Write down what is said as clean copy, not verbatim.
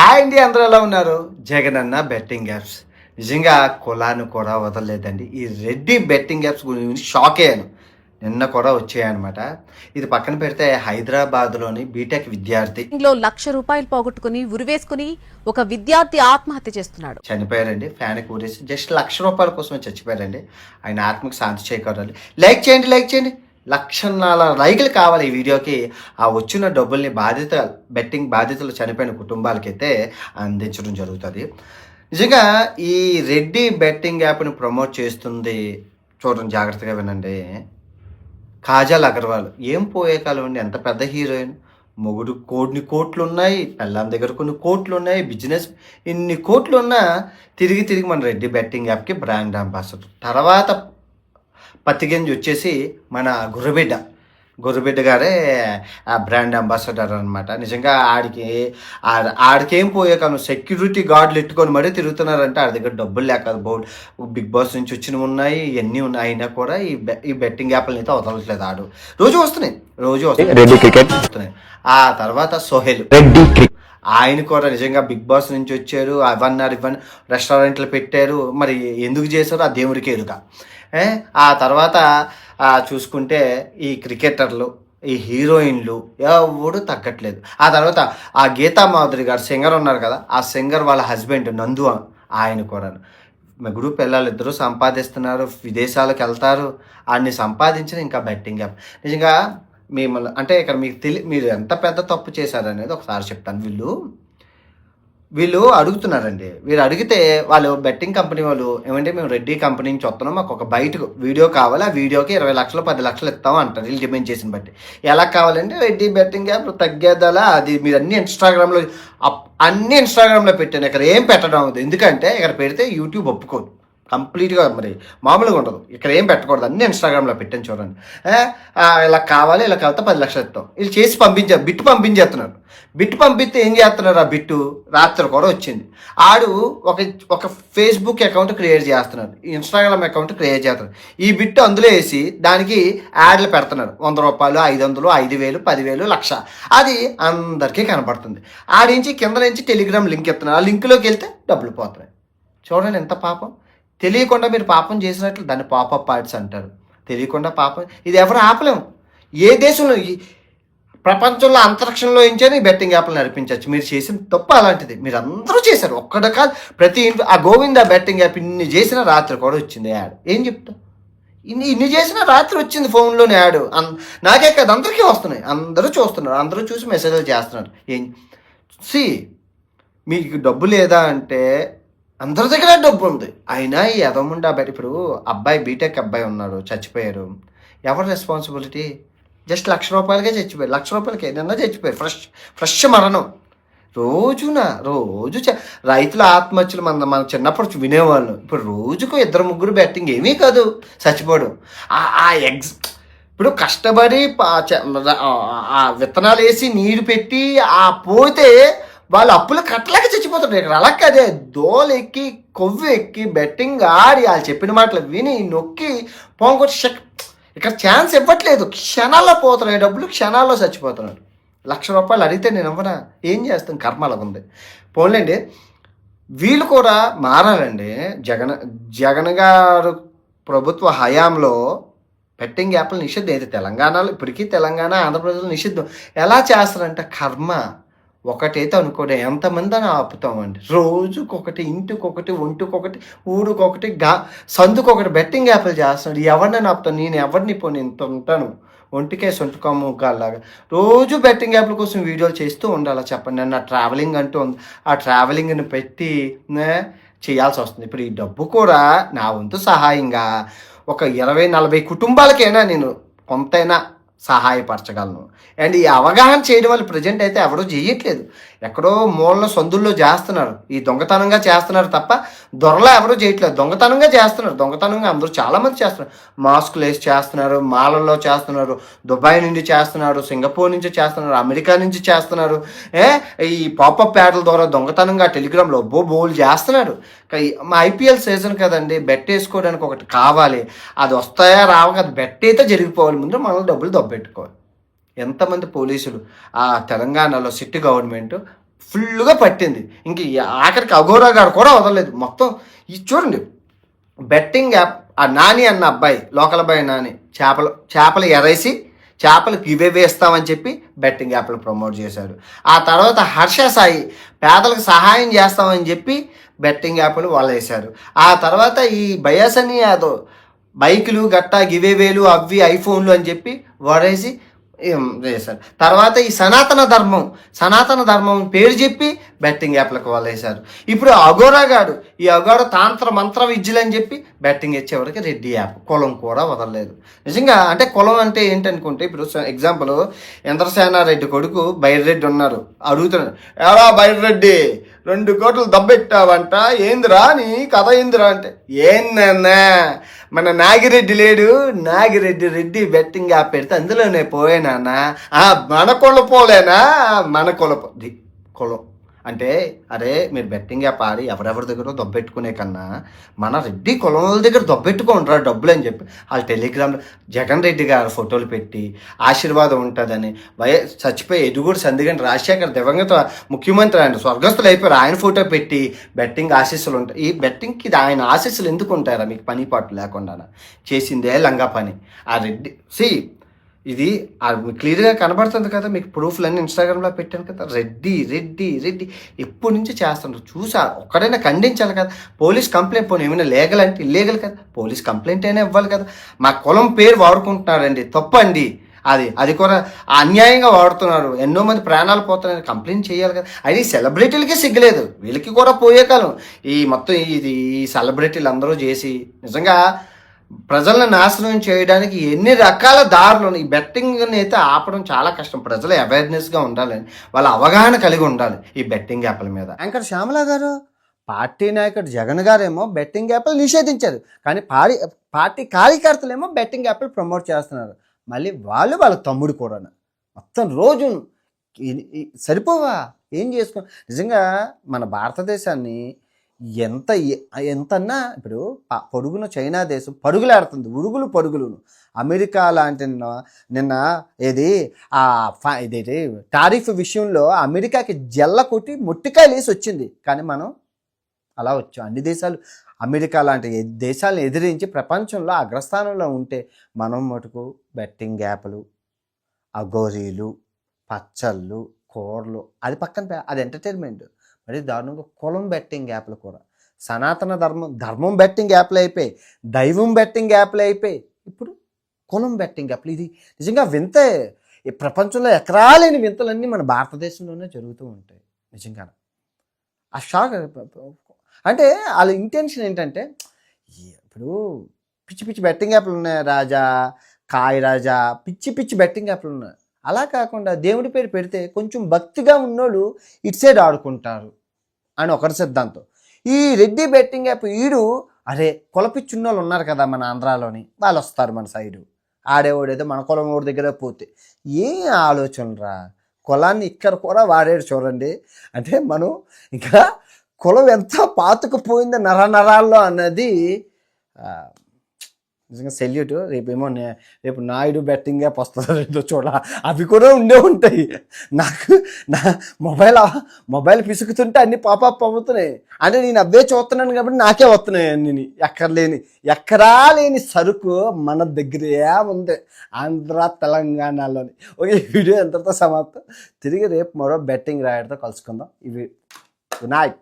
Hi అండి, అందరూ ఎలా ఉన్నారు? జగన్ అన్న బెట్టింగ్ యాప్స్ నిజంగా కులాన్ని కూడా వదలలేదండి. ఈ రెడ్డి బెట్టింగ్ యాప్స్ గురించి షాక్ అయ్యాను. నిన్న కూడా వచ్చాయన్నమాట. ఇది పక్కన పెడితే హైదరాబాద్లోని బీటెక్ విద్యార్థి లో ₹1,00,000 పోగొట్టుకుని ఉరివేసుకుని ఒక విద్యార్థి ఆత్మహత్య చేస్తున్నాడు. చనిపోయారండి. ఫ్యాన్కి ఊరేసి జస్ట్ ₹1,00,000 కోసమే చచ్చిపోయారండి. ఆయన ఆత్మకు శాంతి చేకూరాలి. లైక్ చేయండి, లైక్ చేయండి. 1,04,000 లైకులు కావాలి ఈ వీడియోకి. ఆ వచ్చిన డబ్బుల్ని బెట్టింగ్ బాధితులు చనిపోయిన కుటుంబాలకైతే అందించడం జరుగుతుంది. నిజంగా ఈ రెడ్డి బెట్టింగ్ యాప్ని ప్రమోట్ చేస్తుంది. చూడండి, జాగ్రత్తగా వినండి. కాజల్ అగర్వాల్ ఏం పోయే కాలం అండి, ఎంత పెద్ద హీరోయిన్. మొగుడు కొన్ని కోట్లు ఉన్నాయి, పెళ్ళాం దగ్గర కొన్ని కోట్లు ఉన్నాయి, బిజినెస్ ఇన్ని కోట్లు ఉన్నా తిరిగి తిరిగి మన రెడ్డి బెట్టింగ్ యాప్కి బ్రాండ్ అంబాసిడర్. తర్వాత పత్తిగింజ వచ్చేసి మన గుర్రబిడ్డ గారే ఆ బ్రాండ్ అంబాసిడర్ అనమాట. నిజంగా ఆడికేం పోయే కాను సెక్యూరిటీ గార్డులు ఎట్టుకొని మరీ తిరుగుతున్నారంటే ఆడి దగ్గర డబ్బులు లేక బిగ్ బాస్ నుంచి వచ్చినవి ఉన్నాయి, ఇవన్నీ ఉన్నాయి. అయినా కూడా ఈ బెట్టింగ్ యాప్లని అయితే వదలట్లేదు. రోజు వస్తున్నాయి. ఆ తర్వాత సోహెల్ ఆయన కూడా నిజంగా బిగ్ బాస్ నుంచి వచ్చారు. ఇవన్నీ రెస్టారెంట్లు పెట్టారు. మరి ఎందుకు చేశారో ఆ దేవుడికి ఎరుక. ఆ తర్వాత చూసుకుంటే ఈ క్రికెటర్లు, ఈ హీరోయిన్లు ఎవడు తగ్గట్లేదు. ఆ తర్వాత ఆ గీతా మాధురి గారు సింగర్ ఉన్నారు కదా, ఆ సింగర్ వాళ్ళ హస్బెండ్ నందు, ఆయన కూడా ముగ్గురు పిల్లలు ఇద్దరు సంపాదిస్తున్నారు, విదేశాలకు వెళ్తారు. అన్ని సంపాదించిన ఇంకా బెట్టింగ్ యాప్. నిజంగా మిమ్మల్ని అంటే ఇక్కడ మీరు ఎంత పెద్ద తప్పు చేశారనేది ఒకసారి చెప్తాను. వీళ్ళు అడుగుతున్నారండి. వీళ్ళు అడిగితే వాళ్ళు బెట్టింగ్ కంపెనీ వాళ్ళు ఏమంటే మేము రెడ్డి కంపెనీ నుంచి వస్తున్నాం, మాకు ఒక బయటకు వీడియో కావాలి, ఆ వీడియోకి 20 లక్షలు 10 లక్షలు ఇస్తాం అంటారు వీళ్ళు డిమాండ్ చేసిన బట్టి. ఎలా కావాలంటే రెడ్డి బెట్టింగ్ యాప్ తగ్గేదాలా, అది మీరు అన్ని ఇన్స్టాగ్రామ్లో పెట్టాను. ఇక్కడ ఏం పెట్టడం అవుతుంది, ఎందుకంటే ఇక్కడ పెడితే యూట్యూబ్ ఒప్పుకోదు కంప్లీట్గా, మరి మామూలుగా ఉండదు. ఇక్కడ ఏం పెట్టకూడదు, అన్ని ఇన్స్టాగ్రామ్లో పెట్టాను చూడండి. ఇలా కావాలి, ఇలా కలితే 10 లక్షలు ఇస్తాం. వీళ్ళు చేసి బిట్టు పంపించేస్తున్నారు. బిట్టు పంపిస్తే ఏం చేస్తున్నారు, ఆ బిట్టు రాత్రి కూడా వచ్చింది. ఆడు ఒక ఫేస్బుక్ అకౌంట్ క్రియేట్ చేస్తున్నాడు, ఇన్స్టాగ్రామ్ అకౌంట్ క్రియేట్ చేస్తున్నాడు. ఈ బిట్టు అందులో వేసి దానికి యాడ్లు పెడుతున్నారు. ₹100, 500, 5,000, 10,000, 1,00,000. అది అందరికీ కనపడుతుంది. ఆడించి కింద నుంచి టెలిగ్రామ్ లింక్ ఇస్తున్నారు. ఆ లింక్లోకి వెళ్తే డబ్బులు పోతున్నాయి. చూడండి ఎంత పాపం. తెలియకుండా మీరు పాపం చేసినట్లు దాన్ని పాపప్ యాడ్స్ అంటారు. తెలియకుండా పాపం, ఇది ఎవరు ఆపలేము. ఏ దేశంలో, ప్రపంచంలో అంతరిక్షంలో ఇంచని బెట్టింగ్ యాప్లు నడిపించవచ్చు. మీరు చేసిన తప్పు అలాంటిది. మీరు అందరూ చేశారు, ఒక్కడ కాదు. ప్రతి ఇంట్లో ఆ గోవింద బెట్టింగ్ యాప్ ఇన్ని చేసిన రాత్రి కూడా వచ్చింది యాడ్. ఏం చెప్తాం, ఇన్ని చేసిన రాత్రి వచ్చింది ఫోన్లోనే యాడ్. నాకే కాదు, అందరికీ వస్తున్నాయి. అందరూ చూస్తున్నారు, అందరూ చూసి మెసేజ్లు చేస్తున్నారు. మీకు డబ్బు లేదా అంటే అందరి దగ్గర డబ్బు ఉంది. అయినా ఈ ఎదముండా బయట. ఇప్పుడు అబ్బాయి బీటెక్ అబ్బాయి ఉన్నారు, చచ్చిపోయారు. ఎవరు రెస్పాన్సిబిలిటీ? జస్ట్ ₹1,00,000కే చచ్చిపోయారు. ₹1,00,000కి ఏదన్నా చచ్చిపోయారు. ఫ్రెష్ మరణం. రోజు రైతుల ఆత్మహత్యలు మన చిన్నప్పుడు వినేవాళ్ళు. ఇప్పుడు రోజుకు 2-3 బెట్టింగ్ ఏమీ కాదు చచ్చిపోవడం. ఇప్పుడు కష్టపడి విత్తనాలు వేసి నీరు పెట్టి పోతే వాళ్ళు అప్పులు కట్టలేక చచ్చిపోతుంటారు. ఇక్కడ అలా కదే దోలెక్కి కొవ్వు ఎక్కి బెట్టింగ్ ఆడి వాళ్ళు చెప్పిన మాటలు విని నొక్కి పోగొట్టి ఇక్కడ ఛాన్స్ ఇవ్వట్లేదు. క్షణాల్లో పోతున్నాయి డబ్బులు, క్షణాల్లో చచ్చిపోతున్నారు. ₹1,00,000 అడిగితే నేను ఇవ్వనా? ఏం చేస్తాను, కర్మ అలా ఉంది. పోన్లేండి, వీళ్ళు కూడా మారాలండి. జగన్ గారు ప్రభుత్వ హయాంలో బెట్టింగ్ యాప్లు నిషిద్ధం. అయితే తెలంగాణలో ఇప్పటికీ తెలంగాణ, ఆంధ్రప్రదేశ్లో నిషిద్ధం. ఎలా చేస్తారంటే కర్మ ఒకటైతే అనుకోండి, ఎంతమంది అని ఆపుతామండి. రోజుకొకటి, ఇంటికొకటి, ఒంటికొకటి, ఊరుకొకటి, సందుకొకటి బెట్టింగ్ యాప్లు చేస్తున్నాడు. ఎవరినైనా ఆపుతాను, నేను ఎవరిని పోనీ ఇంత ఉంటాను, ఒంటికే సొంటుకోము గాల్లాగా. రోజు బెట్టింగ్ యాప్ల కోసం వీడియోలు చేస్తూ ఉండాలా చెప్పండి. నన్ను ట్రావెలింగ్ అంటూ ఉంది, ఆ ట్రావెలింగ్ని పెట్టి చేయాల్సి వస్తుంది. ఇప్పుడు ఈ డబ్బు కూడా నా వంతు సహాయంగా ఒక 20-40 కుటుంబాలకైనా నేను కొంతైనా సహాయపరచగలను. అండ్ ఈ అవగాహన చేయడం వల్ల ప్రజెంట్ అయితే ఎవరూ చేయట్లేదు. ఎక్కడో మూలలో సందుల్లో చేస్తున్నారు, ఈ దొంగతనంగా చేస్తున్నారు తప్ప దొరలా ఎవరూ చేయట్లేదు. దొంగతనంగా అందరూ చాలామంది చేస్తున్నారు. మాస్కులు వేసి చేస్తున్నారు, మాలల్లో చేస్తున్నారు, దుబాయ్ నుండి చేస్తున్నారు, సింగపూర్ నుంచి చేస్తున్నారు, అమెరికా నుంచి చేస్తున్నారు. ఈ పాపప్ యాడ్ల ద్వారా దొంగతనంగా టెలిగ్రామ్లో బోల్ చేస్తున్నారు. మా IPL సీజన్ కదండి, బెట్ వేసుకోవడానికి ఒకటి కావాలి. అది వస్తాయా రావు కదా, బెట్ అయితే జరిగిపోవాలి. ముందు మనం డబ్బులు దొబ్బెట్టుకోవాలి. ఎంతమంది పోలీసులు ఆ తెలంగాణలో సిట్టి గవర్నమెంట్ ఫుల్గా పట్టింది. ఇంక ఆఖరికి అఘోరా గారు కూడా వదలలేదు. మొత్తం ఇది చూడండి, బెట్టింగ్ యాప్. ఆ నాని అన్న అబ్బాయి, లోకల్ అబ్బాయి నాని, చేపలు ఎరేసి చేపలు గివే వేస్తామని చెప్పి బెట్టింగ్ యాప్లు ప్రమోట్ చేశాడు. ఆ తర్వాత హర్ష సాయి పేదలకు సహాయం చేస్తామని చెప్పి బెట్టింగ్ యాప్లు వాళ్ళు వేశారు. ఆ తర్వాత ఈ బయాసని యాదవ్ బైకులు గట్టా గివేవేలు అవి ఐఫోన్లు అని చెప్పి వాడేసి చేశారు. తర్వాత ఈ సనాతన ధర్మం పేరు చెప్పి బెట్టింగ్ యాప్లకు వాళ్ళు వేశారు. ఇప్పుడు అఘోరా గాడు, ఈ అఘోరా తంత్ర మంత్ర విద్యలు అని చెప్పి బెట్టింగ్ ఇచ్చేవాడికి రెడ్డి యాప్ కులం కూడా వదలలేదు. నిజంగా అంటే కులం అంటే ఏంటనుకుంటే, ఇప్పుడు ఎగ్జాంపుల్ ఇంద్రసేనారెడ్డి కొడుకు బైరెడ్డి ఉన్నారు, అడుగుతున్నాడు, ఎవరా బైరెడ్డి 2 కోట్లు దబ్బెట్టావంట, ఏందిరా నీ కథ ఏందిరా అంటే, ఏందన్నా మన నాగిరెడ్డి లేడు, నాగిరెడ్డి బెట్టింగ్ యాప్ పెడితే అందులోనే పోయేనా, మన కులపోలేనా, మన కులం అంటే, అరే మీరు బెట్టింగ్ యాప్ ఆడి ఎవరెవరి దగ్గర దొబ్బెట్టుకునే కన్నా మన రెడ్డి కులం దగ్గర దొబ్బెట్టుకుంటారా డబ్బులు అని చెప్పి వాళ్ళు టెలిగ్రామ్లో జగన్ రెడ్డి గారు ఫోటోలు పెట్టి ఆశీర్వాదం ఉంటుందని, చచ్చిపోయి ఎదుగుడు సందిగంటి రాజశేఖర్ దివంగత ముఖ్యమంత్రి ఆయన స్వర్గస్థులు అయిపోయారు, ఆయన ఫోటో పెట్టి బెట్టింగ్ ఆశీస్సులు ఉంటాయి. ఈ బెట్టింగ్కి ఆయన ఆశీస్సులు ఎందుకు ఉంటారా మీకు పని పాటు లేకుండా? చేసిందే లంగా పని. ఆ రెడ్డి ఇది క్లియర్గా కనబడుతుంది కదా, మీకు ప్రూఫ్లన్నీ ఇన్స్టాగ్రామ్లో పెట్టాను కదా. రెడ్డి ఎప్పటి నుంచి చేస్తున్నారు చూసా, ఒక్కడైనా ఖండించాలి కదా. పోలీస్ కంప్లైంట్ పోనీ ఏమైనా లీగల్ అంటే ఇల్లీగల్ కదా, పోలీస్ కంప్లైంట్ అయినా ఇవ్వాలి కదా. మా కులం పేరు వాడుకుంటున్నారండి, తప్పండి అది కూడా అన్యాయంగా వాడుతున్నారు, ఎన్నో మంది ప్రాణాలు పోతున్నాయని కంప్లైంట్ చేయాలి కదా. అది సెలబ్రిటీలకి సిగ్గలేదు, వీళ్ళకి కూడా పోయే కాలం. ఈ మొత్తం ఈ సెలబ్రిటీలు అందరూ చేసి నిజంగా ప్రజలను నాశనం చేయడానికి ఎన్ని రకాల దారులు. ఈ బెట్టింగ్ని అయితే ఆపడం చాలా కష్టం. ప్రజలు అవేర్నెస్గా ఉండాలని, వాళ్ళ అవగాహన కలిగి ఉండాలి ఈ బెట్టింగ్ యాప్ల మీద. యాంకర్ శ్యామల గారు, పార్టీ నాయకుడు జగన్ గారేమో బెట్టింగ్ యాప్లు నిషేధించారు, కానీ పార్టీ కార్యకర్తలేమో బెట్టింగ్ యాప్లు ప్రమోట్ చేస్తున్నారు. మళ్ళీ వాళ్ళ తమ్ముడు కూడా మొత్తం రోజు సరిపోవా ఏం చేసుకో. నిజంగా మన భారతదేశాన్ని ఎంతన్నా ఇప్పుడు పొడుగున చైనా దేశం పరుగులాడుతుంది, పరుగులును. అమెరికా లాంటి నిన్న ఇదేంటి టారిఫ్ విషయంలో అమెరికాకి జల్ల కొట్టి మొట్టికాయలు వేసి వచ్చింది, కానీ మనం అలా వచ్చాం. అన్ని దేశాలు అమెరికా లాంటి దేశాలను ఎదిరించి ప్రపంచంలో అగ్రస్థానంలో ఉంటే మనం మటుకు బెట్టింగ్ యాప్లు, అఘోరీలు, పచ్చళ్ళు, కూరలు, అది పక్కన అది ఎంటర్టైన్మెంట్. మరి దారుణంగా కులం బెట్టింగ్ యాప్లు కూడా, సనాతన ధర్మం బెట్టింగ్ యాప్లు అయిపోయి, దైవం బెట్టింగ్ యాప్లు అయిపోయి, ఇప్పుడు కులం బెట్టింగ్ యాప్లు. ఇది నిజంగా వింతే. ఈ ప్రపంచంలో ఎక్కడా లేని వింతలన్నీ మన భారతదేశంలోనే జరుగుతూ ఉంటాయి. నిజంగా ఆ షాక్. అంటే వాళ్ళ ఇంటెన్షన్ ఏంటంటే, ఇప్పుడు పిచ్చి బెట్టింగ్ యాప్లు ఉన్నాయి రాజా, కాయ్ రాజా, పిచ్చి బెట్టింగ్ యాప్లు ఉన్నాయి. అలా కాకుండా దేవుడి పేరు పెడితే కొంచెం భక్తిగా ఉన్నోళ్ళు ఇటు సైడ్ ఆడుకుంటారు అని ఒకరి సిద్ధాంతం. ఈ రెడ్డి బెట్టింగ్ యాప్ అరే కులపిచ్చున్నోళ్ళు ఉన్నారు కదా మన ఆంధ్రాలోని, వాళ్ళు వస్తారు మన సైడు, ఆడేవాడేదో మన కులం ఓడి దగ్గర పోతే. ఏం ఆలోచనరా, కులాన్ని ఇక్కడ కూడా వాడేడు చూడండి. అంటే మనం ఇంకా కులం ఎంత పాతుకుపోయిందో నరాల్లో అన్నది నిజంగా సెల్యూట్. రేపు నాయుడు బెట్టింగ్ యాప్ వస్తుందో చూడ, అవి కూడా ఉంటాయి. నాకు నా మొబైల్ పిసుకుతుంటే అన్ని పాపప్ అవుతున్నాయి. అంటే నేను అవే చూస్తున్నాను కాబట్టి నాకే వస్తున్నాయి అన్ని. ఎక్కడా లేని సరుకు మన దగ్గరే ఉంది, ఆంధ్ర తెలంగాణలోని. ఓకే, వీడియో ఎంతతో సమాప్తం. తిరిగి రేపు మరో బెట్టింగ్ రాయడంతో కలుసుకుందాం. ఇవి గుడ్ నైట్.